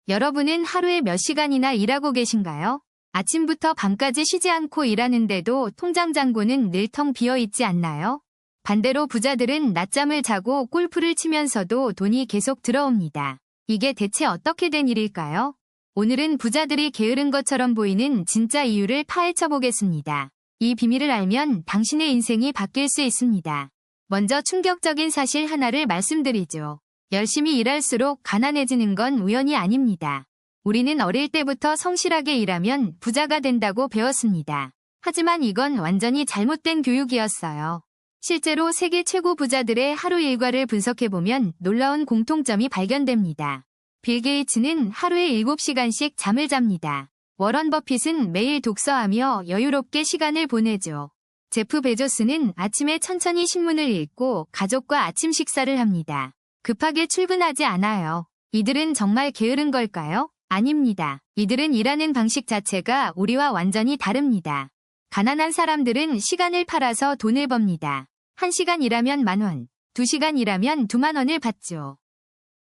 여러분은 하루에 몇 시간이나 일하고 계신가요? 아침부터 밤까지 쉬지 않고 일하는데도 통장 잔고는 늘 텅 비어 있지 않나요? 반대로 부자들은 낮잠을 자고 골프를 치면서도 돈이 계속 들어옵니다. 이게 대체 어떻게 된 일일까요? 오늘은 부자들이 게으른 것처럼 보이는 진짜 이유를 파헤쳐 보겠습니다. 이 비밀을 알면 당신의 인생이 바뀔 수 있습니다. 먼저 충격적인 사실 하나를 말씀드리죠. 열심히 일할수록 가난해지는 건 우연이 아닙니다. 우리는 어릴 때부터 성실하게 일하면 부자가 된다고 배웠습니다. 하지만 이건 완전히 잘못된 교육이었어요. 실제로 세계 최고 부자들의 하루 일과를 분석해보면 놀라운 공통점이 발견됩니다. 빌 게이츠는 하루에 7시간씩 잠을 잡니다. 워런 버핏은 매일 독서하며 여유롭게 시간을 보내죠. 제프 베조스는 아침에 천천히 신문을 읽고 가족과 아침 식사를 합니다. 급하게 출근하지 않아요. 이들은 정말 게으른 걸까요? 아닙니다. 이들은 일하는 방식 자체가 우리와 완전히 다릅니다. 가난한 사람들은 시간을 팔아서 돈을 법니다. 1시간 일하면 10,000원, 2시간 일하면 20,000원을 받죠.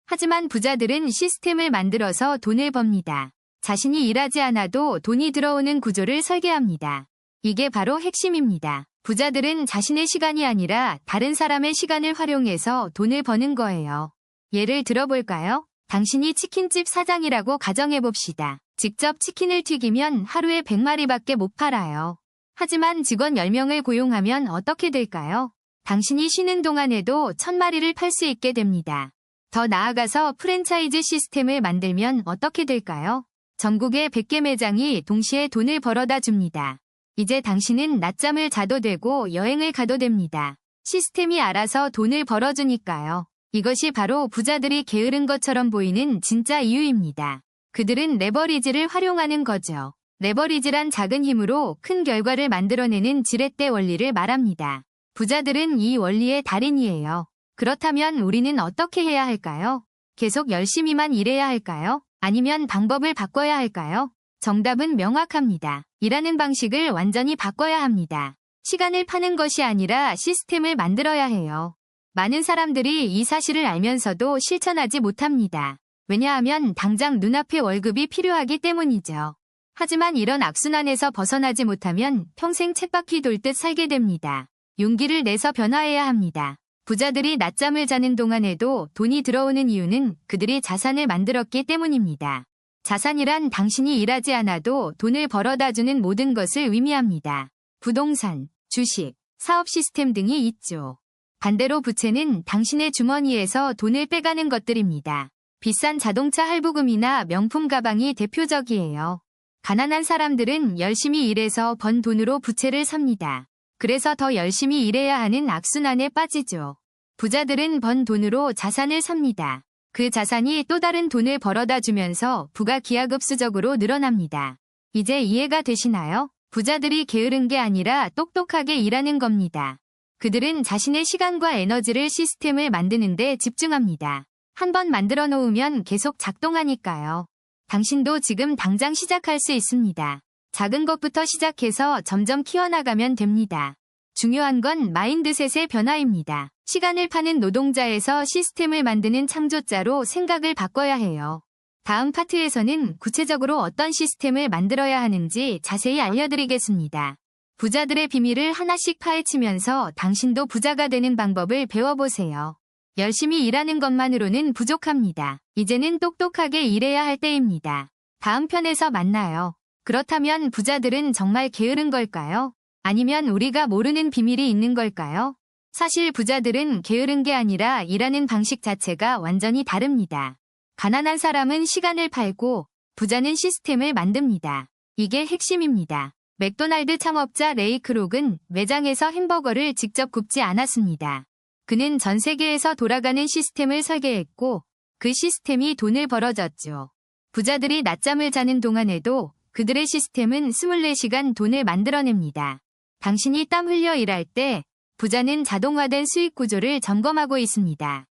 하지만 부자들은 시스템을 만들어서 돈을 법니다. 자신이 일하지 않아도 돈이 들어오는 구조를 설계합니다. 이게 바로 핵심입니다. 부자들은 자신의 시간이 아니라 다른 사람의 시간을 활용해서 돈을 버는 거예요. 예를 들어볼까요? 당신이 치킨집 사장이라고 가정해봅시다. 직접 치킨을 튀기면 하루에 100마리밖에 못 팔아요. 하지만 직원 10명을 고용하면 어떻게 될까요? 당신이 쉬는 동안에도 1000마리를 팔 수 있게 됩니다. 더 나아가서 프랜차이즈 시스템을 만들면 어떻게 될까요? 전국의 100개 매장이 동시에 돈을 벌어다 줍니다. 이제 당신은 낮잠을 자도 되고 여행을 가도 됩니다. 시스템이 알아서 돈을 벌어주니까요. 이것이 바로 부자들이 게으른 것처럼 보이는 진짜 이유입니다. 그들은 레버리지를 활용하는 거죠. 레버리지란 작은 힘으로 큰 결과를 만들어내는 지렛대 원리를 말합니다. 부자들은 이 원리의 달인이에요. 그렇다면 우리는 어떻게 해야 할까요? 계속 열심히만 일해야 할까요? 아니면 방법을 바꿔야 할까요? 정답은 명확합니다. 일하는 방식을 완전히 바꿔야 합니다. 시간을 파는 것이 아니라 시스템을 만들어야 해요. 많은 사람들이 이 사실을 알면서도 실천하지 못합니다. 왜냐하면 당장 눈앞에 월급이 필요하기 때문이죠. 하지만 이런 악순환에서 벗어나지 못하면 평생 쳇바퀴 돌듯 살게 됩니다. 용기를 내서 변화해야 합니다. 부자들이 낮잠을 자는 동안에도 돈이 들어오는 이유는 그들이 자산을 만들었기 때문입니다. 자산이란 당신이 일하지 않아도 돈을 벌어다주는 모든 것을 의미합니다. 부동산, 주식, 사업 시스템 등이 있죠. 반대로 부채는 당신의 주머니에서 돈을 빼가는 것들입니다. 비싼 자동차 할부금이나 명품 가방이 대표적이에요. 가난한 사람들은 열심히 일해서 번 돈으로 부채를 삽니다. 그래서 더 열심히 일해야 하는 악순환에 빠지죠. 부자들은 번 돈으로 자산을 삽니다. 그 자산이 또 다른 돈을 벌어다 주면서 부가 기하급수적으로 늘어납니다. 이제 이해가 되시나요? 부자들이 게으른 게 아니라 똑똑하게 일하는 겁니다. 그들은 자신의 시간과 에너지를 시스템을 만드는 데 집중합니다. 한번 만들어 놓으면 계속 작동하니까요. 당신도 지금 당장 시작할 수 있습니다. 작은 것부터 시작해서 점점 키워나가면 됩니다. 중요한 건 마인드셋의 변화입니다. 시간을 파는 노동자에서 시스템을 만드는 창조자로 생각을 바꿔야 해요. 다음 파트에서는 구체적으로 어떤 시스템을 만들어야 하는지 자세히 알려드리겠습니다. 부자들의 비밀을 하나씩 파헤치면서 당신도 부자가 되는 방법을 배워보세요. 열심히 일하는 것만으로는 부족합니다. 이제는 똑똑하게 일해야 할 때입니다. 다음 편에서 만나요. 그렇다면 부자들은 정말 게으른 걸까요? 아니면 우리가 모르는 비밀이 있는 걸까요? 사실 부자들은 게으른 게 아니라 일하는 방식 자체가 완전히 다릅니다. 가난한 사람은 시간을 팔고 부자는 시스템을 만듭니다. 이게 핵심입니다. 맥도날드 창업자 레이 크록은 매장에서 햄버거를 직접 굽지 않았습니다. 그는 전 세계에서 돌아가는 시스템을 설계했고 그 시스템이 돈을 벌어줬죠. 부자들이 낮잠을 자는 동안에도 그들의 시스템은 24시간 돈을 만들어냅니다. 당신이 땀 흘려 일할 때 부자는 자동화된 수익 구조를 점검하고 있습니다.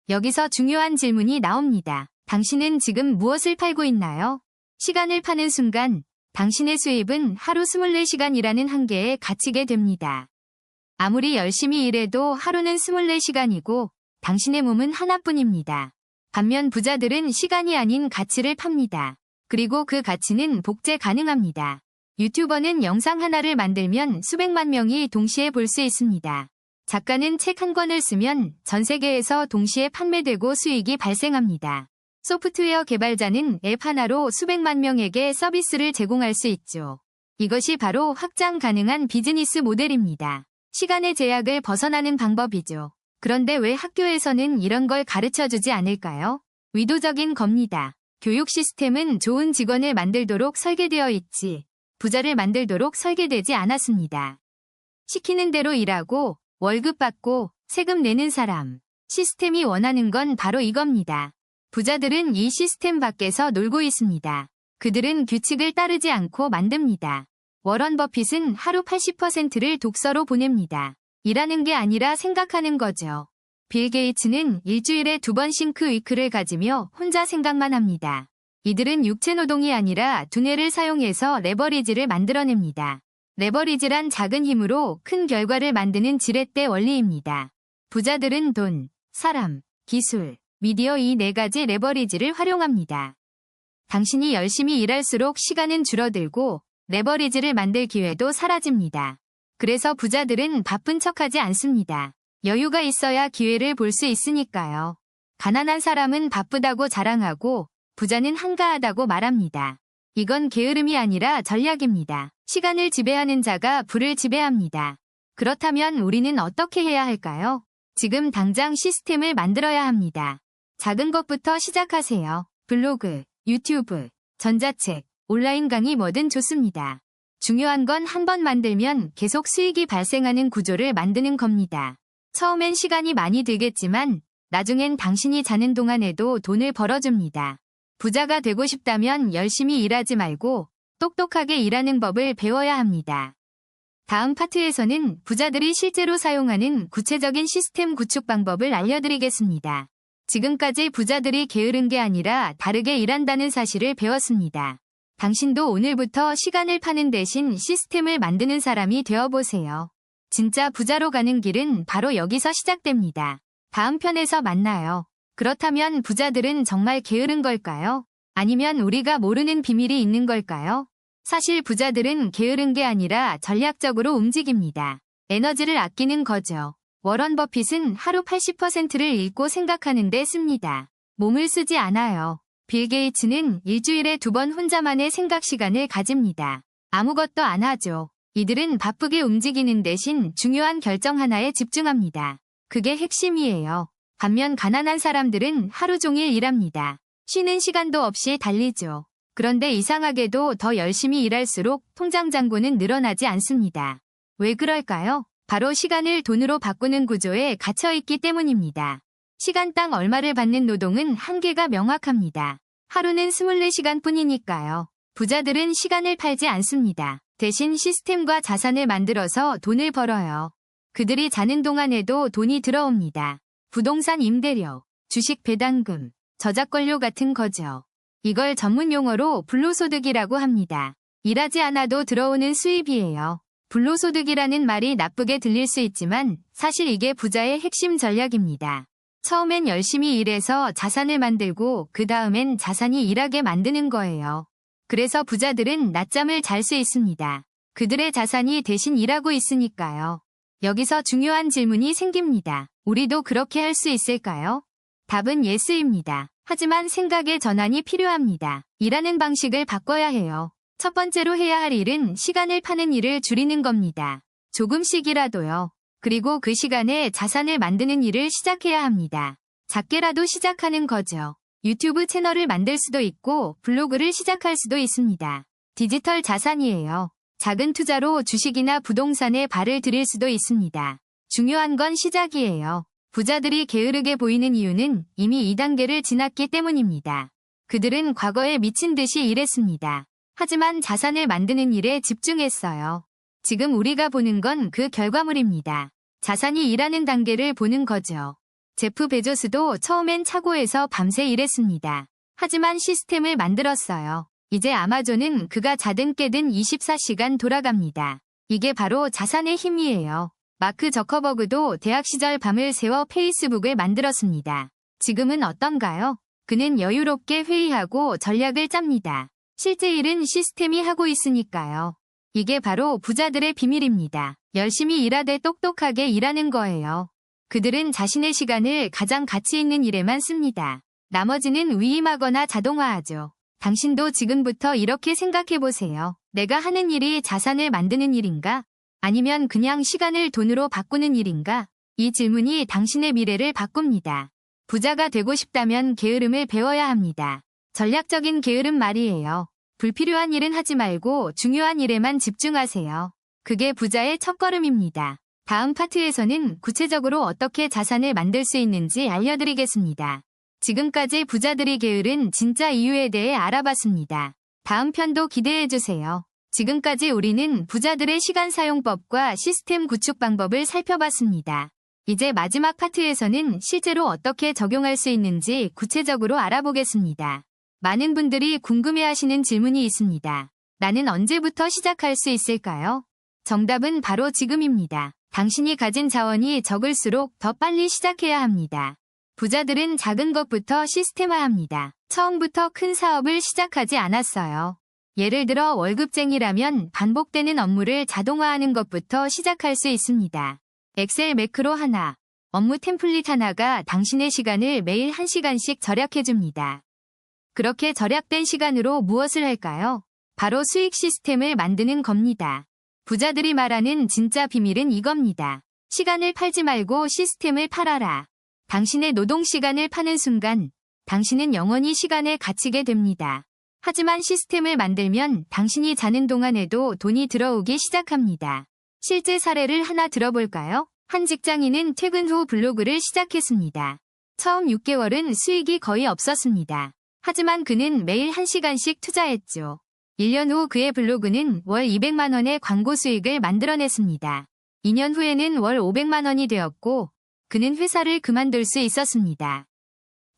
여기서 중요한 질문이 나옵니다. 당신은 지금 무엇을 팔고 있나요? 시간을 파는 순간 당신의 수입은 하루 24시간이라는 한계에 갇히게 됩니다. 아무리 열심히 일해도 하루는 24시간이고 당신의 몸은 하나뿐입니다. 반면 부자들은 시간이 아닌 가치를 팝니다. 그리고 그 가치는 복제 가능합니다. 유튜버는 영상 하나를 만들면 수백만 명이 동시에 볼 수 있습니다. 작가는 책 한 권을 쓰면 전 세계에서 동시에 판매되고 수익이 발생합니다. 소프트웨어 개발자는 앱 하나로 수백만 명에게 서비스를 제공할 수 있죠. 이것이 바로 확장 가능한 비즈니스 모델입니다. 시간의 제약을 벗어나는 방법이죠. 그런데 왜 학교에서는 이런 걸 가르쳐주지 않을까요? 의도적인 겁니다. 교육 시스템은 좋은 직원을 만들도록 설계되어 있지, 부자를 만들도록 설계되지 않았습니다. 시키는 대로 일하고 월급 받고 세금 내는 사람. 시스템이 원하는 건 바로 이겁니다. 부자들은 이 시스템 밖에서 놀고 있습니다. 그들은 규칙을 따르지 않고 만듭니다. 워런 버핏은 하루 80%를 독서로 보냅니다. 일하는 게 아니라 생각하는 거죠. 빌 게이츠는 일주일에 2번 싱크 위크를 가지며 혼자 생각만 합니다. 이들은 육체 노동이 아니라 두뇌를 사용해서 레버리지를 만들어냅니다. 레버리지란 작은 힘으로 큰 결과를 만드는 지렛대 원리입니다. 부자들은 돈, 사람, 기술, 미디어 이 4가지 레버리지를 활용합니다. 당신이 열심히 일할수록 시간은 줄어들고 레버리지를 만들 기회도 사라집니다. 그래서 부자들은 바쁜 척하지 않습니다. 여유가 있어야 기회를 볼 수 있으니까요. 가난한 사람은 바쁘다고 자랑하고 부자는 한가하다고 말합니다. 이건 게으름이 아니라 전략입니다. 시간을 지배하는 자가 부를 지배합니다. 그렇다면 우리는 어떻게 해야 할까요? 지금 당장 시스템을 만들어야 합니다. 작은 것부터 시작하세요. 블로그, 유튜브, 전자책, 온라인 강의 뭐든 좋습니다. 중요한 건 한 번 만들면 계속 수익이 발생하는 구조를 만드는 겁니다. 처음엔 시간이 많이 들겠지만 나중엔 당신이 자는 동안에도 돈을 벌어줍니다. 부자가 되고 싶다면 열심히 일하지 말고 똑똑하게 일하는 법을 배워야 합니다. 다음 파트에서는 부자들이 실제로 사용하는 구체적인 시스템 구축 방법을 알려드리겠습니다. 지금까지 부자들이 게으른 게 아니라 다르게 일한다는 사실을 배웠습니다. 당신도 오늘부터 시간을 파는 대신 시스템을 만드는 사람이 되어보세요. 진짜 부자로 가는 길은 바로 여기서 시작됩니다. 다음 편에서 만나요. 그렇다면 부자들은 정말 게으른 걸까요? 아니면 우리가 모르는 비밀이 있는 걸까요? 사실 부자들은 게으른 게 아니라 전략적으로 움직입니다. 에너지를 아끼는 거죠. 워런 버핏은 하루 80%를 읽고 생각하는 데 씁니다. 몸을 쓰지 않아요. 빌 게이츠는 일주일에 2번 혼자만의 생각 시간을 가집니다. 아무것도 안 하죠. 이들은 바쁘게 움직이는 대신 중요한 결정 하나에 집중합니다. 그게 핵심이에요. 반면 가난한 사람들은 하루 종일 일합니다. 쉬는 시간도 없이 달리죠. 그런데 이상하게도 더 열심히 일할수록 통장 잔고는 늘어나지 않습니다. 왜 그럴까요? 바로 시간을 돈으로 바꾸는 구조에 갇혀있기 때문입니다. 시간당 얼마를 받는 노동은 한계가 명확합니다. 하루는 24시간 뿐이니까요. 부자들은 시간을 팔지 않습니다. 대신 시스템과 자산을 만들어서 돈을 벌어요. 그들이 자는 동안에도 돈이 들어옵니다. 부동산 임대료, 주식 배당금, 저작권료 같은 거죠. 이걸 전문 용어로 불로소득이라고 합니다. 일하지 않아도 들어오는 수입이에요. 불로소득이라는 말이 나쁘게 들릴 수 있지만 사실 이게 부자의 핵심 전략입니다. 처음엔 열심히 일해서 자산을 만들고 그 다음엔 자산이 일하게 만드는 거예요. 그래서 부자들은 낮잠을 잘 수 있습니다. 그들의 자산이 대신 일하고 있으니까요. 여기서 중요한 질문이 생깁니다. 우리도 그렇게 할 수 있을까요? 답은 예스입니다. 하지만 생각의 전환이 필요합니다. 일하는 방식을 바꿔야 해요. 첫 번째로 해야 할 일은 시간을 파는 일을 줄이는 겁니다. 조금씩이라도요. 그리고 그 시간에 자산을 만드는 일을 시작해야 합니다. 작게라도 시작하는 거죠. 유튜브 채널을 만들 수도 있고 블로그를 시작할 수도 있습니다. 디지털 자산이에요. 작은 투자로 주식이나 부동산에 발을 들일 수도 있습니다. 중요한 건 시작이에요. 부자들이 게으르게 보이는 이유는 이미 2단계를 지났기 때문입니다. 그들은 과거에 미친 듯이 일했습니다. 하지만 자산을 만드는 일에 집중했어요. 지금 우리가 보는 건 그 결과물입니다. 자산이 일하는 단계를 보는 거죠. 제프 베조스도 처음엔 차고에서 밤새 일했습니다. 하지만 시스템을 만들었어요. 이제 아마존은 그가 자든 깨든 24시간 돌아갑니다. 이게 바로 자산의 힘이에요. 마크 저커버그도 대학 시절 밤을 새워 페이스북을 만들었습니다. 지금은 어떤가요? 그는 여유롭게 회의하고 전략을 짭니다. 실제 일은 시스템이 하고 있으니까요. 이게 바로 부자들의 비밀입니다. 열심히 일하되 똑똑하게 일하는 거예요. 그들은 자신의 시간을 가장 가치 있는 일에만 씁니다. 나머지는 위임하거나 자동화하죠. 당신도 지금부터 이렇게 생각해보세요. 내가 하는 일이 자산을 만드는 일인가? 아니면 그냥 시간을 돈으로 바꾸는 일인가? 이 질문이 당신의 미래를 바꿉니다. 부자가 되고 싶다면 게으름을 배워야 합니다. 전략적인 게으름 말이에요. 불필요한 일은 하지 말고 중요한 일에만 집중하세요. 그게 부자의 첫걸음입니다. 다음 파트에서는 구체적으로 어떻게 자산을 만들 수 있는지 알려드리겠습니다. 지금까지 부자들이 게으른 진짜 이유에 대해 알아봤습니다. 다음 편도 기대해주세요. 지금까지 우리는 부자들의 시간 사용법과 시스템 구축 방법을 살펴봤습니다. 이제 마지막 파트에서는 실제로 어떻게 적용할 수 있는지 구체적으로 알아보겠습니다. 많은 분들이 궁금해하시는 질문이 있습니다. 나는 언제부터 시작할 수 있을까요? 정답은 바로 지금입니다. 당신이 가진 자원이 적을수록 더 빨리 시작해야 합니다. 부자들은 작은 것부터 시스템화합니다. 처음부터 큰 사업을 시작하지 않았어요. 예를 들어 월급쟁이라면 반복되는 업무를 자동화하는 것부터 시작할 수 있습니다. 엑셀 매크로 하나, 업무 템플릿 하나가 당신의 시간을 매일 1시간씩 절약해줍니다. 그렇게 절약된 시간으로 무엇을 할까요? 바로 수익 시스템을 만드는 겁니다. 부자들이 말하는 진짜 비밀은 이겁니다. 시간을 팔지 말고 시스템을 팔아라. 당신의 노동 시간을 파는 순간 당신은 영원히 시간에 갇히게 됩니다. 하지만 시스템을 만들면 당신이 자는 동안에도 돈이 들어오기 시작합니다. 실제 사례를 하나 들어볼까요? 한 직장인은 퇴근 후 블로그를 시작했습니다. 처음 6개월은 수익이 거의 없었습니다. 하지만 그는 매일 1시간씩 투자했죠. 1년 후 그의 블로그는 월 200만 원의 광고 수익을 만들어냈습니다. 2년 후에는 월 500만 원이 되었고 그는 회사를 그만둘 수 있었습니다.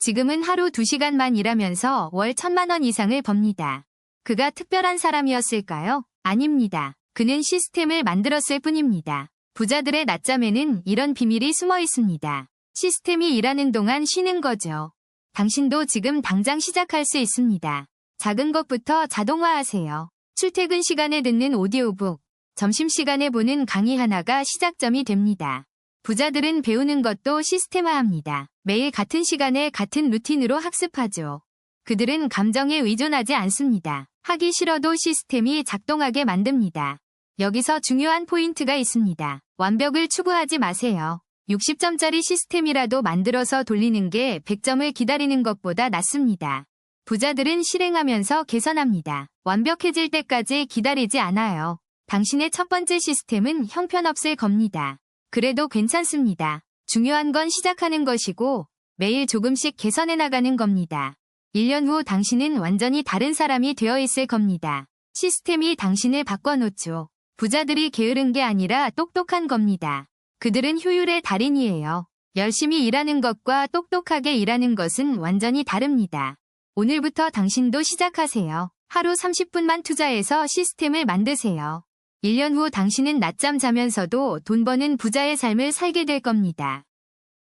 지금은 하루 2시간만 일하면서 월 1,000만 원 이상을 법니다. 그가 특별한 사람이었을까요? 아닙니다. 그는 시스템을 만들었을 뿐입니다. 부자들의 낮잠에는 이런 비밀이 숨어 있습니다. 시스템이 일하는 동안 쉬는 거죠. 당신도 지금 당장 시작할 수 있습니다. 작은 것부터 자동화하세요. 출퇴근 시간에 듣는 오디오북, 점심시간에 보는 강의 하나가 시작점이 됩니다. 부자들은 배우는 것도 시스템화합니다. 매일 같은 시간에 같은 루틴으로 학습하죠. 그들은 감정에 의존하지 않습니다. 하기 싫어도 시스템이 작동하게 만듭니다. 여기서 중요한 포인트가 있습니다. 완벽을 추구하지 마세요. 60점짜리 시스템이라도 만들어서 돌리는 게 100점을 기다리는 것보다 낫습니다. 부자들은 실행하면서 개선합니다. 완벽해질 때까지 기다리지 않아요. 당신의 첫 번째 시스템은 형편없을 겁니다. 그래도 괜찮습니다. 중요한 건 시작하는 것이고 매일 조금씩 개선해 나가는 겁니다. 1년 후 당신은 완전히 다른 사람이 되어 있을 겁니다. 시스템이 당신을 바꿔놓죠. 부자들이 게으른 게 아니라 똑똑한 겁니다. 그들은 효율의 달인이에요. 열심히 일하는 것과 똑똑하게 일하는 것은 완전히 다릅니다. 오늘부터 당신도 시작하세요. 하루 30분만 투자해서 시스템을 만드세요. 1년 후 당신은 낮잠 자면서도 돈 버는 부자의 삶을 살게 될 겁니다.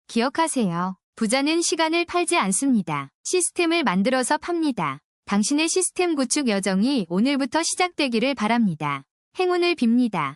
기억하세요. 부자는 시간을 팔지 않습니다. 시스템을 만들어서 팝니다. 당신의 시스템 구축 여정이 오늘부터 시작되기를 바랍니다. 행운을 빕니다.